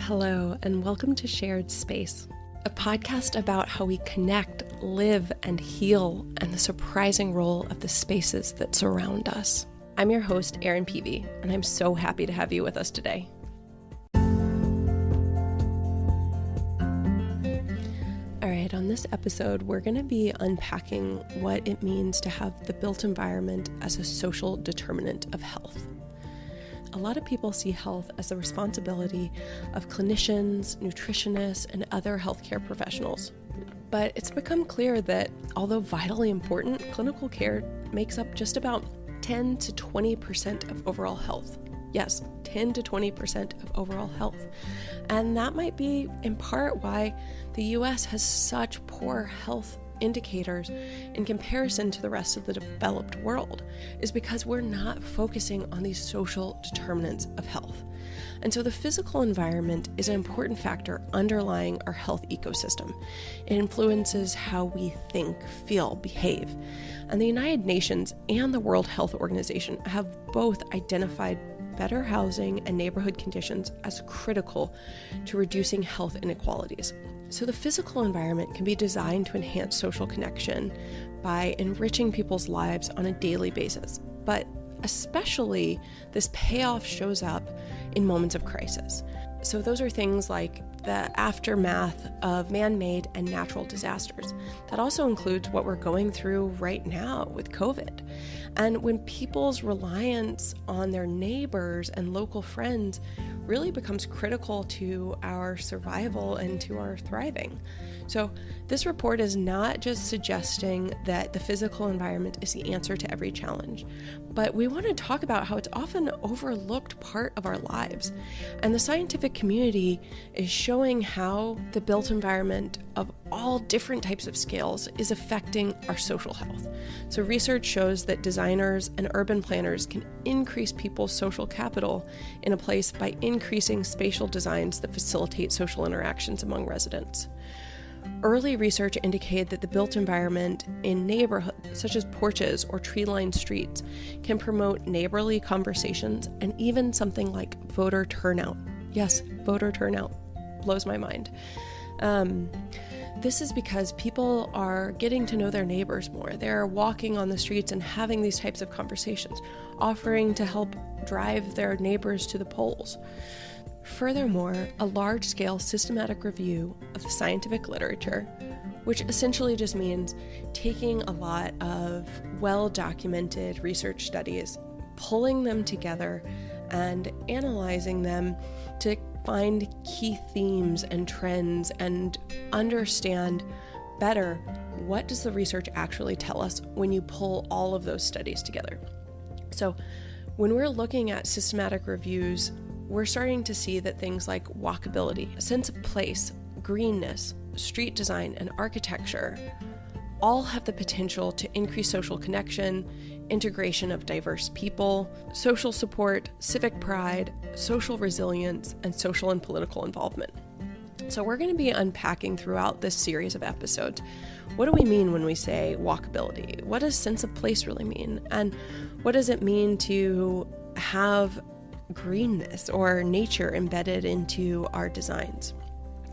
Hello, and welcome to Shared Space, a podcast about how we connect, live, and heal, and the surprising role of the spaces that surround us. I'm your host, Erin Peavy, and I'm so happy to have you with us today. All right, on this episode, we're going to be unpacking what it means to have the built environment as a social determinant of health. A lot of people see health as the responsibility of clinicians, nutritionists, and other healthcare professionals. But it's become clear that although vitally important, clinical care makes up just about 10 to 20% of overall health. Yes, 10 to 20% of overall health. And that might be in part why the US has such poor health indicators in comparison to the rest of the developed world, is because we're not focusing on these social determinants of health. And so the physical environment is an important factor underlying our health ecosystem. It influences how we think, feel, behave. And the United Nations and the World Health Organization have both identified better housing and neighborhood conditions as critical to reducing health inequalities. So the physical environment can be designed to enhance social connection by enriching people's lives on a daily basis. But especially, this payoff shows up in moments of crisis. So those are things like the aftermath of man-made and natural disasters. That also includes what we're going through right now with COVID. And when people's reliance on their neighbors and local friends really becomes critical to our survival and to our thriving. So this report is not just suggesting that the physical environment is the answer to every challenge, but we want to talk about how it's often an overlooked part of our lives. And the scientific community is showing how the built environment of all different types of scales is affecting our social health. So research shows that designers and urban planners can increase people's social capital in a place by increasing spatial designs that facilitate social interactions among residents. Early research indicated that the built environment in neighborhoods, such as porches or tree-lined streets, can promote neighborly conversations and even something like voter turnout. Yes, voter turnout blows my mind. This is because people are getting to know their neighbors more. They're walking on the streets and having these types of conversations, offering to help drive their neighbors to the polls. Furthermore, a large-scale systematic review of the scientific literature, which essentially just means taking a lot of well-documented research studies, pulling them together, and analyzing them to find key themes and trends and understand better what does the research actually tell us when you pull all of those studies together. So when we're looking at systematic reviews, we're starting to see that things like walkability, a sense of place, greenness, street design, and architecture all have the potential to increase social connection, integration of diverse people, social support, civic pride, social resilience, and social and political involvement. So we're going to be unpacking throughout this series of episodes. What do we mean when we say walkability? What does sense of place really mean? And what does it mean to have greenness or nature embedded into our designs?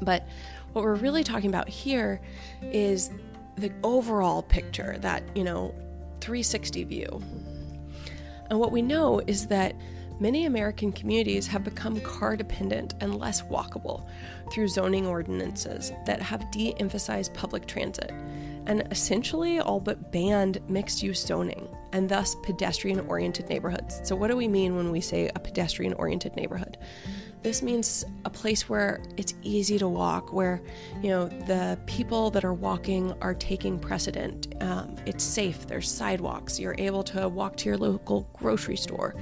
But what we're really talking about here is the overall picture, that 360 view. And what we know is that many American communities have become car dependent and less walkable through zoning ordinances that have de-emphasized public transit and essentially all but banned mixed-use zoning and thus pedestrian-oriented neighborhoods. So what do we mean when we say a pedestrian-oriented neighborhood? This means a place where it's easy to walk, where the people that are walking are taking precedent. It's safe, there's sidewalks, you're able to walk to your local grocery store,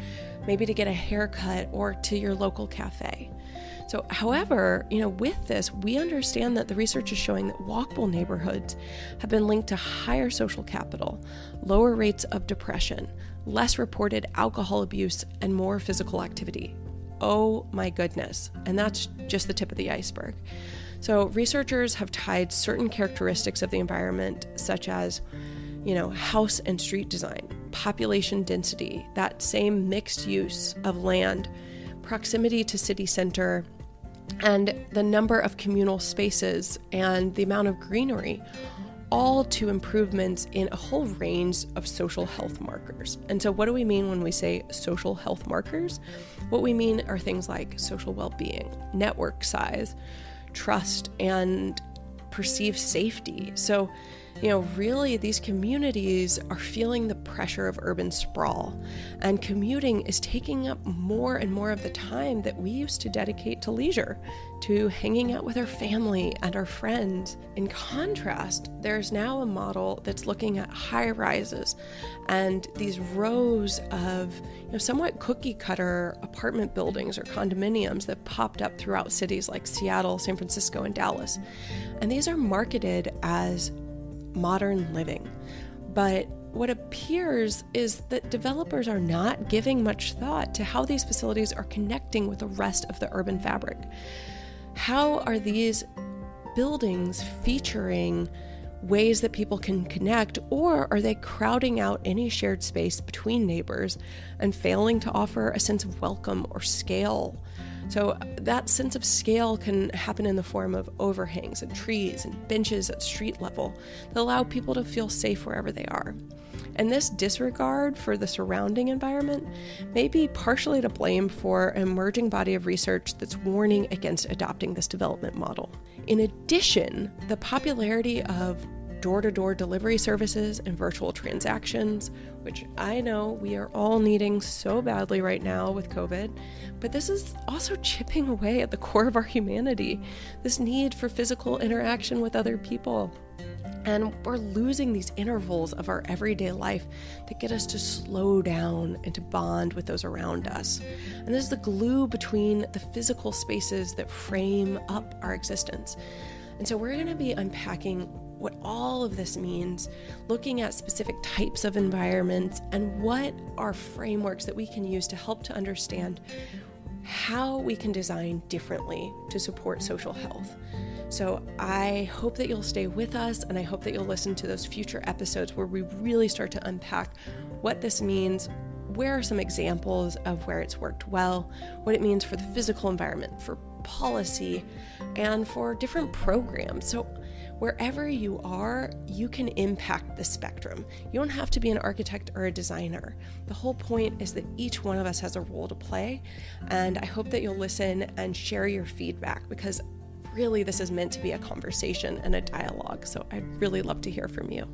maybe to get a haircut or to your local cafe. So, however, with this, we understand that the research is showing that walkable neighborhoods have been linked to higher social capital, lower rates of depression, less reported alcohol abuse, and more physical activity. Oh my goodness. And that's just the tip of the iceberg. So researchers have tied certain characteristics of the environment, such as, house and street design, population density, that same mixed use of land, proximity to city center, and the number of communal spaces and the amount of greenery, all to improvements in a whole range of social health markers. And so what do we mean when we say social health markers? What we mean are things like social well-being, network size, trust, and perceived safety. So, really these communities are feeling the pressure of urban sprawl, and commuting is taking up more and more of the time that we used to dedicate to leisure, to hanging out with our family and our friends. In contrast, there's now a model that's looking at high rises and these rows of somewhat cookie cutter apartment buildings or condominiums that popped up throughout cities like Seattle, San Francisco, and Dallas. And these are marketed as modern living. But what appears is that developers are not giving much thought to how these facilities are connecting with the rest of the urban fabric. How are these buildings featuring ways that people can connect, or are they crowding out any shared space between neighbors and failing to offer a sense of welcome or scale? So that sense of scale can happen in the form of overhangs and trees and benches at street level that allow people to feel safe wherever they are. And this disregard for the surrounding environment may be partially to blame for an emerging body of research that's warning against adopting this development model. In addition, the popularity of door-to-door delivery services and virtual transactions, which I know we are all needing so badly right now with COVID, but this is also chipping away at the core of our humanity, this need for physical interaction with other people. And we're losing these intervals of our everyday life that get us to slow down and to bond with those around us. And this is the glue between the physical spaces that frame up our existence. And so we're going to be unpacking what all of this means, looking at specific types of environments and what are frameworks that we can use to help to understand how we can design differently to support social health. So I hope that you'll stay with us, and I hope that you'll listen to those future episodes where we really start to unpack what this means, where are some examples of where it's worked well, what it means for the physical environment, for policy, and for different programs. So wherever you are, you can impact the spectrum. You don't have to be an architect or a designer. The whole point is that each one of us has a role to play, and I hope that you'll listen and share your feedback, because really this is meant to be a conversation and a dialogue, so I'd really love to hear from you.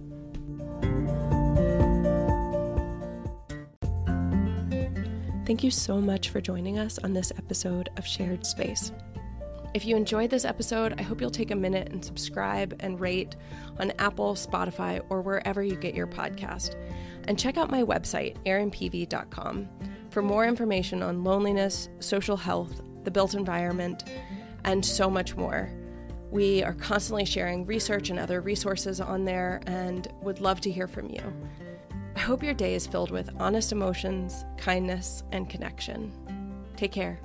Thank you so much for joining us on this episode of Shared Space. If you enjoyed this episode, I hope you'll take a minute and subscribe and rate on Apple, Spotify, or wherever you get your podcast. And check out my website, erinpeavy.com, for more information on loneliness, social health, the built environment, and so much more. We are constantly sharing research and other resources on there and would love to hear from you. I hope your day is filled with honest emotions, kindness, and connection. Take care.